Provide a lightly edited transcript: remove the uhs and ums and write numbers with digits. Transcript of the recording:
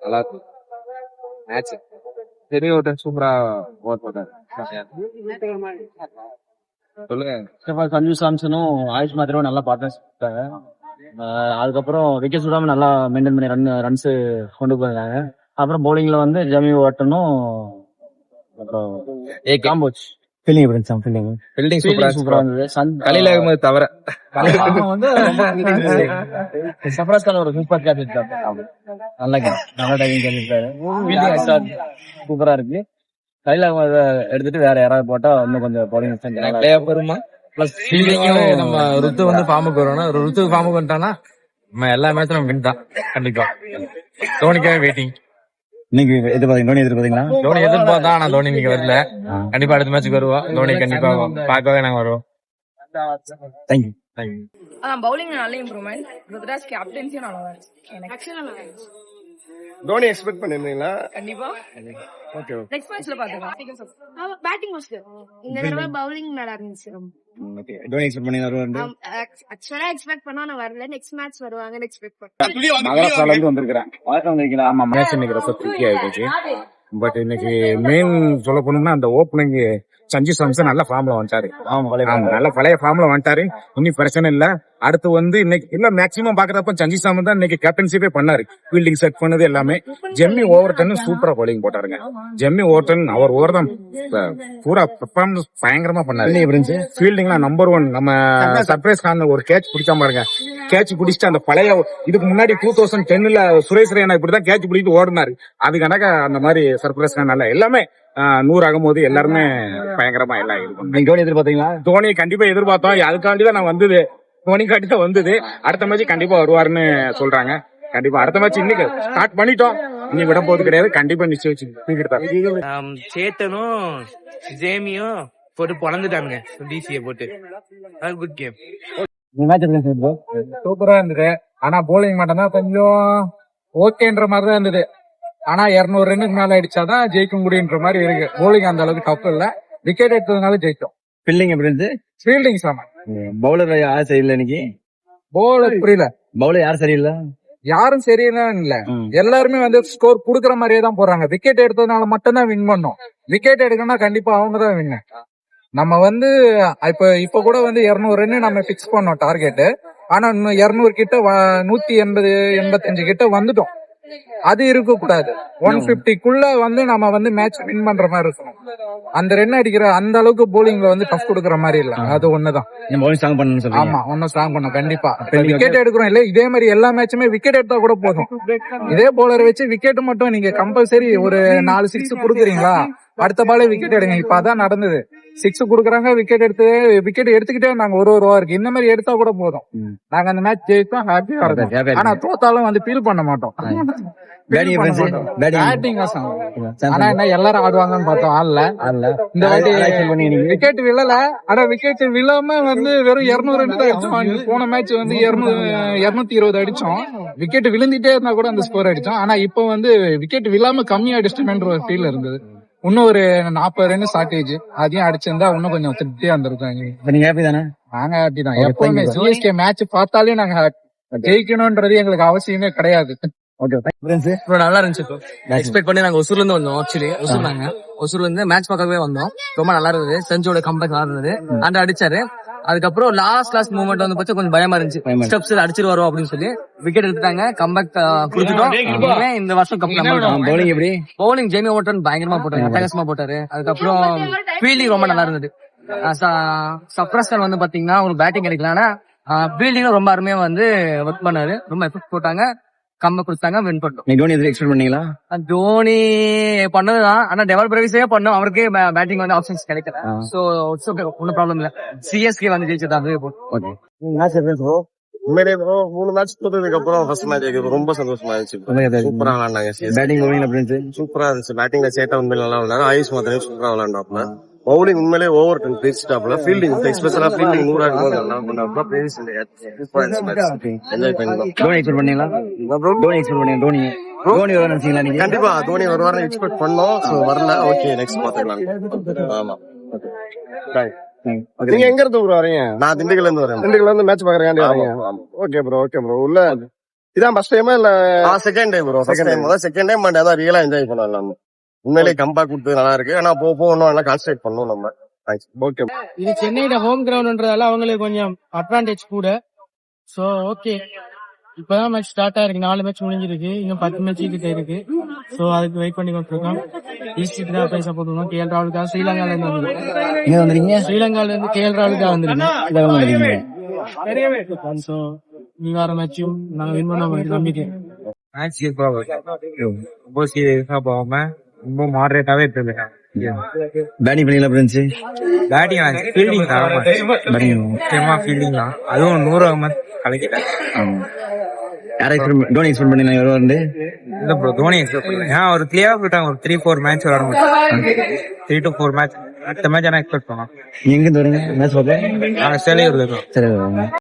நல்லா இருக்கு மேட்ச். சரி ஒருத்தன் சூப்பரா ஓவர் போட்டாரு. சொல்லுங்க. சஞ்சு சாம்சனும் ஆயுஷ் மாத்திரவும் நல்லா பார்ட்னர்ஷிப். அதுக்கப்புறம் விக்கெட் சுடாம நல்லா மெயின்டைன் பண்ணி ரன்ஸ் கொண்டு போயிருந்தாங்க. அப்புறம் பவுலிங்ல வந்து ஜமி வாட்டனும் அப்புறம் காம்போஜ் ஃபீல்டிங் சூப்பரா இருந்தது. கலையில இருக்கும்போது தவிர சஃப்ராஸ் கான் ஒரு சூப்பர் கேட்ச் எடுத்தாரு. நல்ல டைவிங் கேட்ச் எடுத்தாரு. ஃபீல்டிங் சூப்பரா இருக்கு. கையில எடுத்துட்டு வேற யாராவது போட்டா இன்னும் கொஞ்சம் பவுலிங் வருமா. பிளஸ் ஃபீல்டிங்கும் நம்ம ருத்து வந்து ஃபார்முக்கு வருவோம்னா ருத்து ஃபார்முக்கு வந்துட்டானா நம்ம எல்லா மேட்சும் நம்ம வின் தான் கண்டிப்பா. தோனிக்காக வெயிட்டிங். இன்னைக்கு தோனி எதிர்பார்த்தீங்களா? தோனி எதிர்பார்த்தா ஆனா தோனி இன்னைக்கு வரல. கண்டிப்பா அடுத்த மேட்சுக்கு வருவோம். தோனி கண்டிப்பா பார்க்கவே நாங்க வருவோம். தேங்க்யூ. பவுலிங் நல்ல இம்ப்ரூவ்மெண்ட். ருத்ராஜ் கேப்டன்சியும் நல்லா இருக்கு. தோனி எக்ஸ்பெக்ட் பண்ணிருந்தீங்களா? கண்டிப்பா. ஓகே நெக்ஸ்ட் மேட்ச்ல பாத்துக்கலாம். பேட்டிங் வாஸ் இந்த தடவை பவுலிங் நல்லா இருந்துச்சு. தோனி எக்ஸ்பெக்ட் பண்ணி ஆக்சுவலா எக்ஸ்பெக்ட் பண்ணா நான் வரல. நெக்ஸ்ட் மேட்ச் வருவாங்கன்னு எக்ஸ்பெக்ட் பண்ணேன். மகாராஷ்டிரால இருந்து வந்திருக்கிறேன். ஆமா மேட்ச் இன்னைக்கு ரொம்ப ட்ரிக்கி ஆயிடுச்சு. பட் இன்னைக்கு மெயின் சொல்ல போனோம்னா அந்த ஓப்பனிங் சஞ்சு சாம்சன் நல்ல ஃபார்ம்ல வந்துட்டாரு. நல்ல பழைய ஃபார்ம்ல வந்துட்டாரு. இன்னும் பிரச்சனை இல்ல. அடுத்து வந்து இன்னைக்கு இல்ல மேக்சிமம் பாக்குறப்ப சஞ்சு சாம்சன் தான் இன்னைக்கு கேப்டன்ஷிப்பே பண்ணாரு. ஃபீல்டிங் செட் பண்ணது எல்லாமே. ஜெம்மி ஓவர்டன் சூப்பரா பவுலிங் போட்டாருங்க. ஜெம்மி ஓவர்டன் அவர் ஓவர் தான் பூரா பெர்ஃபார்மன்ஸ் பயங்கரமா பண்ணாரு. ஃபீல்டிங்லாம் நம்பர் 1. நம்ம சர்ப்ரைஸ் கான் ஒரு கேட்ச் பிடிச்சா பாருங்க. கேட்ச் பிடிச்சிட்டு அந்த பழைய இதுக்கு முன்னாடி 2010ல சுரேஷ் ரெய்னா இப்படிதான் கேட்ச் பிடிச்சிட்டு ஓடினாரு. அது கணக்க அந்த மாதிரி சர்ப்ரைஸ் கான் நல்லா எல்லாமே 100 ஆகும்போது எல்லாருமே பயங்கரமா எல்லாம் இருக்கும். தோனி எதிர்பார்த்தீங்களா? தோனி கண்டிப்பா எதிர்பார்த்தோம். அதுக்காண்டிதான் நான் வந்தது. தோனி காட்டி தான் வந்தது. அடுத்த மேட்ச் கண்டிப்பா வருவாருன்னு சொல்றாங்க. கண்டிப்பா அடுத்த மேட்ச் இன்னைக்கு ஸ்டார்ட் பண்ணிட்டோம். இனி விட போது கிடையாது. கண்டிப்பா நிச்சயம் சேத்தனும் ஜேமியும் போட்டு பொழந்துட்டானுங்க டிசியை போட்டு. Good game. சூப்பரா இருந்தது. ஆனா போலிங் மட்டும் தான் கொஞ்சம் ஓகேன்ற மாதிரி தான் இருந்தது. ஆனா 200 ரன்னுக்கு மேல அடிச்சாதான் ஜெயிக்க முடியுன்ற மாதிரி இருக்கு. போலிங் அந்த அளவுக்கு டஃப் இல்ல. விக்கெட் எடுத்ததுனால ஜெயிச்சோம். ஃபீல்டிங் எப்படி இருந்துச்சு? ஃபீல்டிங் சாமான். பவுலர் யார் சரியில்லை இன்னைக்கு? பவுலர் புரியல. பவுலர் யார் சரியில்லை? யாரும் சரியில்லைன்னு இல்ல. எல்லாருமே வந்து ஸ்கோர் குடுக்கற மாதிரியே தான் போறாங்க. விக்கெட் எடுத்ததுனால மட்டும் தான் வின் பண்ணோம். விக்கெட் எடுக்கணும்னா கண்டிப்பா அவங்க தான் வின். நம்ம வந்து இப்ப கூட வந்து 200 ரன் நம்ம பிக்ஸ் பண்ணோம் டார்கெட். ஆனா 200 கிட்ட 180 85 கிட்ட வந்துட்டோம். அது இருக்க கூடாது. 150க்குள்ள வந்து நம்ம வந்து மேட்ச் வின் பண்ற மாதிரி இருக்கணும். அந்த ரன் அடிக்கிற அந்த அளவுக்கு போலிங்ல வந்து டஃப் கொடுக்கற மாதிரி இல்ல. அது ஒண்ணுதான். ஆமா ஒன்னும் ஸ்ட்ராங் பண்ணும் கண்டிப்பா. விக்கெட் எடுக்கிறோம் இல்ல இதே மாதிரி எல்லா மேட்சுமே விக்கெட் எடுத்தா கூட போதும். இதே போலரை வச்சு விக்கெட் மட்டும் நீங்க கம்பல்சரி ஒரு 4 6 குடுக்குறீங்களா அடுத்த பாலே விக்கெட் எடுங்க. இப்ப அதான் நடந்தது. 6 குடுக்குறாங்க. விக்கெட் எடுத்துக்கிட்டே நாங்க ஒரு ஓவருக்கு இந்த மாதிரி எடுத்தா கூட போதும். நாங்க அந்த மேட்ச் ஜெயிச்சோம். ஹாப்பியா இருக்கும். ஆனா தோத்தாலும் வந்து ஃபீல் பண்ண மாட்டோம். பேட்டிங் ஆனா என்ன எல்லாரும் ஆடுவாங்கன்னு பார்த்தோம். ஆடல. இந்த வாட்டி விக்கெட் விழல. ஆனா விக்கெட் விழாம வந்து வெறும் 200 ரன் தான் அடிச்சோம். போன மேட்ச் வந்து 220 அடிச்சோம். விக்கெட் விழுந்துட்டே இருந்தா கூட அந்த ஸ்கோர் அடிச்சோம். ஆனா இப்ப வந்து விக்கெட் விழாம கம்மியா அடிச்சிட்டோம்ன்ற ஒரு ஃபீல் இருந்தது. இன்னும் ஒரு 40 ரன் ஷார்டேஜ் அதையும் அடிச்சிருந்தா இன்னும் கொஞ்சம் திருப்தியா இருந்திருக்காங்க. நீங்க ஹாப்பி தானே? நாங்க ஹாப்பி தான். எப்பவுமே சிஎஸ்கே மேட்ச் பார்த்தாலே நாங்க ஜெயிக்கணும்ன்றது எங்களுக்கு அவசியமே கிடையாது. நல்லா இருந்துச்சு. எக்ஸ்பெக்ட் பண்ணி நாங்க ஒசூர்ல இருந்து வந்தோம். ஆக்சுவலி ஒசூர்ல இருந்து மேட்ச் பார்க்கவே வந்தோம். ரொம்ப நல்லா இருந்தது. செஞ்சோட கம்பேக் நல்லா இருந்தது. அந்த அடிச்சாரு. அதுக்கப்புறம் லாஸ்ட் மூமெண்ட் வந்து பச்சா கொஞ்சம் பயமா இருந்துச்சு. ஸ்டெப்ஸ் அடிச்சிட்டு வரும் அப்படின்னு சொல்லி விக்கெட் எடுத்துட்டாங்க. கம்பேக் கொடுத்துட்டோம். இந்த வருஷம் கப் பவுலிங் எப்படி? பவுலிங் ஜெமி ஓட்டன் பயங்கரமா போட்டாரு. அட்டகாசமா போட்டாரு. அதுக்கப்புறம் ஃபீல்டிங் ரொம்ப நல்லா இருந்தது. சப்ரஸ் கான் வந்து பாத்தீங்கன்னா உங்களுக்கு பேட்டிங் கிடைக்கல. ஆனா ஃபீல்டிங் ரொம்ப அருமையா வந்து ஒர்க் பண்ணாரு. ரொம்ப எஃபெக்ட் போட்டாங்க. கம்ப கொடுத்தாங்க. வின் பண்ணோம். தோனி எக்ஸ்பெக்ட் பண்ணீங்களா? தோனி பண்ணதுதான். ஆனா டெவல் பிரவிஸே பண்ணோம். அவருக்கே பேட்டிங் வந்து ஆப்ஷன்ஸ் கிடைக்கல. சோ ஒன்னும் ப்ராப்ளம் இல்ல. சிஎஸ்கே வந்து ஜெயிச்சது அதுவே போதும். உண்மையிலே 3 மேட்ச் தோத்ததுக்கு அப்புறம் ஃபர்ஸ்ட் மேட்ச் ரொம்ப சந்தோஷமா இருந்துச்சு. சூப்பரா விளையாண்டாங்க. பேட்டிங் பவுலிங் எப்படி இருந்துச்சு? சூப்பரா இருந்துச்சு. பேட்டிங்ல சேட்டா உண்மையில நல்லா விளையாடு. ஆயுஷ் மாத்திரம் சூப்பரா விளையாண்டாப்ல. பவுலிங் உண்மையிலே ஓவர் டென் பேசிட்டாப்ல. ஃபீல்டிங் எஸ்பெஷலா ஃபீல்டிங் 100 நல்லா பண்ணாப்ல. பிளேஸ் இல்ல. என்ஜாய் பண்ணலாம். தோனி எக்ஸ்பெக்ட் பண்ணீங்களா? தோனி வருவார் நினைச்சீங்களா நீங்க? கண்டிப்பா தோனி வருவார்னு எக்ஸ்பெக்ட் பண்ணோம். வரல. ஓகே நெக்ஸ்ட் பாத்துக்கலாம். ஆமா. நீங்க எங்க இருந்து வரீங்க? நான் திண்டுக்கல்ல இருந்து வரேன். திண்டுக்கல்ல இருந்து மேட்ச் பாக்குறேன். ஓகே ப்ரோ உள்ள இதான் ஃபர்ஸ்ட் டைமா இல்ல second time bro second time but அதான் ரியலா என்ஜாய் பண்ணோம் எல்லாமே உண்மையிலேயே கம்பேக் கொடுத்தது நல்லா இருக்கு ஆனா போக இன்னும் நல்லா கான்சன்ட்ரேட் பண்ணணும் நம்ம ஓகே இது சென்னையோட ஹோம் கிரவுண்ட்ன்றதால அவங்களுக்கு கொஞ்சம் அட்வான்டேஜ் கூட. சோ ஓகே, இப்பதான் மேட்ச் ஸ்டார்ட் ஆயிருக்கு. 4 மேட்ச் முடிஞ்சிருக்கு, இன்னும் 10 மேட்ச் கிட்ட இருக்கு. சோ அதுக்கு வெயிட் பண்ணி கொண்டிருக்கோம். ஈஸ்ட் தான் போய் சப்போர்ட் பண்ணுவோம். கேஎல் ராகுலுக்காக ஸ்ரீலங்கால இருந்து வந்துருக்கீங்க. ஸ்ரீலங்கால இருந்து கேஎல் ராகுலுக்காக வந்துருக்கீங்க. சோ நீ வர மேட்சும் நாங்க வின் பண்ண நம்பிக்கை. மேட்ச் ரொம்ப சீரியஸா போகாம ரொம்ப மாடரேட்டாவே இருந்தது. பேட்டிங் பண்ணீங்களா ஃப்ரெண்ட்ஸ்? பேட்டிங் ஃபீல்டிங் முக்கியமா ஃபீல்டிங் தான். அதுவும் 100 அகமத் கலக்கிட்டேன். தோனி எக்ஸ்பெக்ட் பண்ணி வருவாரு இல்ல ப்ரோ, தோனி எக்ஸ்பெக்ட் பண்ணேன். ஒரு கிளியரா போயிட்டாங்க. ஒரு 3-4 மேட்ச் விளையாட முடியும். 3 to 4 மேட்ச் அடுத்த மேட்ச் நான் எக்ஸ்பெக்ட் பண்ணோம். எங்க இருந்து வரீங்க மேட்ச் பார்க்க? நாங்க சேலையூர்ல இருக்கோம். சரி.